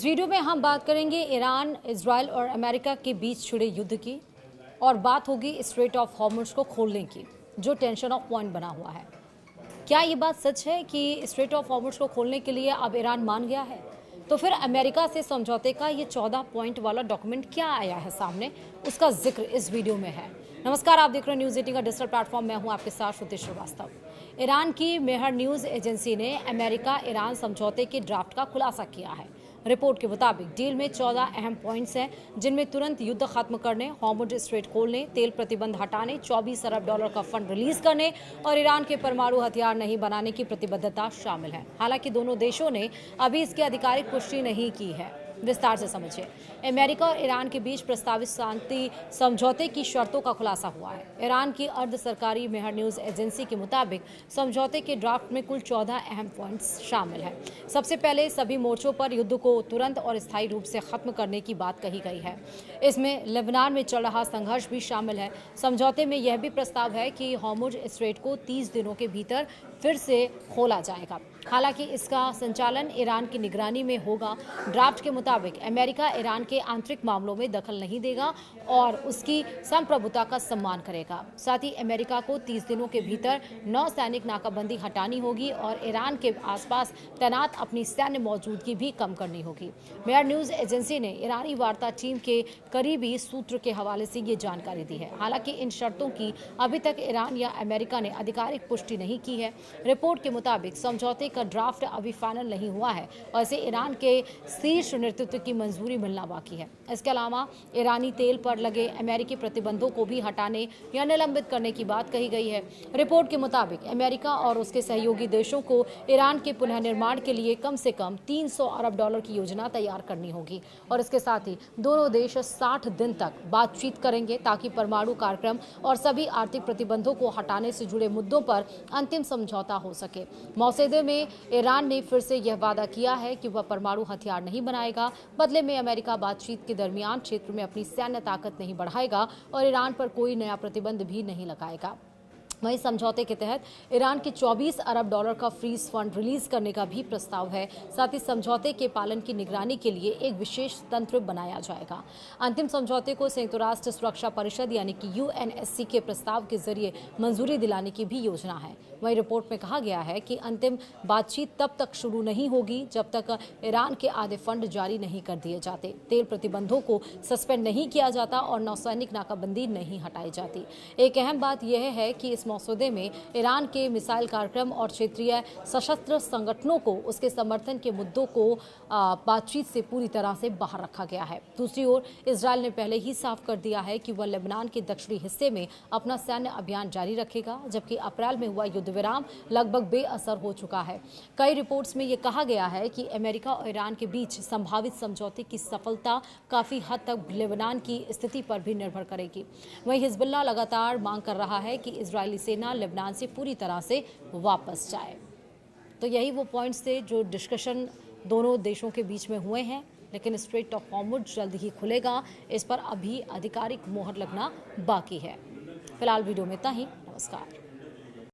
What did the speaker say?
Video में हम बात करेंगे ईरान, इजराइल और अमेरिका के बीच छिड़े युद्ध की और बात होगी स्ट्रेट ऑफ हॉर्मुज़ को खोलने की, जो टेंशन ऑफ पॉइंट बना हुआ है। क्या ये बात सच है कि स्ट्रेट ऑफ हॉर्मुज़ को खोलने के लिए अब ईरान मान गया है? तो फिर अमेरिका से समझौते का ये 14 पॉइंट वाला डॉक्यूमेंट क्या आया है सामने, उसका जिक्र इस वीडियो में है। नमस्कार, आप देख रहे हैं न्यूज़ 18 का डिजिटल प्लेटफॉर्म। मैं हूं आपके साथ श्रुति श्रीवास्तव। ईरान की मेहर न्यूज़ एजेंसी ने अमेरिका ईरान समझौते के ड्राफ्ट का खुलासा किया है। रिपोर्ट के मुताबिक डील में 14 अहम पॉइंट्स हैं, जिनमें तुरंत युद्ध खत्म करने, हॉर्मुज़ स्ट्रेट खोलने, तेल प्रतिबंध हटाने, 24 अरब डॉलर का फंड रिलीज करने और ईरान के परमाणु हथियार नहीं बनाने की प्रतिबद्धता शामिल है। हालांकि दोनों देशों ने अभी इसकी आधिकारिक पुष्टि नहीं की है। विस्तार से समझिए। अमेरिका और ईरान के बीच प्रस्तावित शांति समझौते की शर्तों का खुलासा हुआ है। ईरान की अर्ध सरकारी मेहर न्यूज़ एजेंसी के मुताबिक समझौते के ड्राफ्ट में कुल 14 अहम पॉइंट्स शामिल हैं। सबसे पहले सभी मोर्चों पर युद्ध को तुरंत और स्थायी रूप से खत्म करने की बात कही गई है। इसमें लेबनान में चल रहा संघर्ष भी शामिल है। समझौते में यह भी प्रस्ताव है कि हॉर्मुज़ स्ट्रेट को 30 दिनों के भीतर फिर से खोला जाएगा। हालांकि इसका संचालन ईरान की निगरानी में होगा। ड्राफ्ट के मुताबिक अमेरिका ईरान के आंतरिक मामलों में दखल नहीं देगा और उसकी संप्रभुता का सम्मान करेगा। साथ ही अमेरिका को 30 दिनों के भीतर नौसैनिक नाकाबंदी हटानी होगी और ईरान के आसपास तैनात अपनी सैन्य मौजूदगी भी कम करनी होगी। मेहर न्यूज़ एजेंसी ने ईरानी वार्ता टीम के करीबी सूत्र के हवाले से ये जानकारी दी है। हालांकि इन शर्तों की अभी तक ईरान या अमेरिका ने आधिकारिक पुष्टि नहीं की है। रिपोर्ट के मुताबिक समझौते का ड्राफ्ट अभी फाइनल नहीं हुआ है और इसे ईरान के शीर्ष नेतृत्व की मंजूरी मिलना बाकी है। इसके अलावा ईरानी तेल पर लगे अमेरिकी प्रतिबंधों को भी हटाने या निलंबित करने की बात कही गई है। रिपोर्ट के मुताबिक अमेरिका और उसके सहयोगी देशों को ईरान के पुनर्निर्माण के लिए कम से कम 300 अरब डॉलर की योजना तैयार करनी होगी और इसके साथ ही दोनों देश 60 दिन तक बातचीत करेंगे ताकि परमाणु कार्यक्रम और सभी आर्थिक प्रतिबंधों को हटाने से जुड़े मुद्दों पर अंतिम समझौता हो सके। मौसदे में ईरान ने फिर से यह वादा किया है कि वह परमाणु हथियार नहीं बनाएगा। बदले में अमेरिका बातचीत के दरमियान क्षेत्र में अपनी सैन्य ताकत नहीं बढ़ाएगा और ईरान पर कोई नया प्रतिबंध भी नहीं लगाएगा। वहीं समझौते के तहत ईरान के 24 अरब डॉलर का फ्रीज फंड रिलीज करने का भी प्रस्ताव है। साथ ही समझौते के पालन की निगरानी के लिए एक विशेष तंत्र बनाया जाएगा। अंतिम समझौते को संयुक्त राष्ट्र सुरक्षा परिषद यानी कि यूएनएससी के प्रस्ताव के जरिए मंजूरी दिलाने की भी योजना है। वहीं रिपोर्ट में कहा गया है कि अंतिम बातचीत तब तक शुरू नहीं होगी जब तक ईरान के आधे फंड जारी नहीं कर दिए जाते, तेल प्रतिबंधों को सस्पेंड नहीं किया जाता और नौसैनिक नाकाबंदी नहीं हटाई जाती। एक अहम बात यह है कि इस मसौदे में ईरान के मिसाइल कार्यक्रम और क्षेत्रीय सशस्त्र संगठनों को उसके समर्थन के मुद्दों को बातचीत से पूरी तरह से बाहर रखा गया है। दूसरी ओर इजराइल ने पहले ही साफ कर दिया है कि वह लेबनान के दक्षिणी हिस्से में अपना सैन्य अभियान जारी रखेगा, जबकि अप्रैल में हुआ युद्ध विराम लगभग बेअसर हो चुका है। कई रिपोर्ट्स में यह कहा गया है कि अमेरिका और ईरान के बीच संभावित समझौते की सफलता काफी हद तक लेबनान की स्थिति पर भी निर्भर करेगी। वहीं हिजबुल्लाह लगातार मांग कर रहा है कि इजरायली सेना लेबनान से पूरी तरह से वापस जाए। तो यही वो पॉइंट्स थे जो डिस्कशन दोनों देशों के बीच में हुए हैं, लेकिन स्ट्रेट ऑफ हॉर्मुज़ जल्द ही खुलेगा। इस पर अभी आधिकारिक मोहर लगना बाकी है। फिलहाल वीडियो में इतना ही। नमस्कार।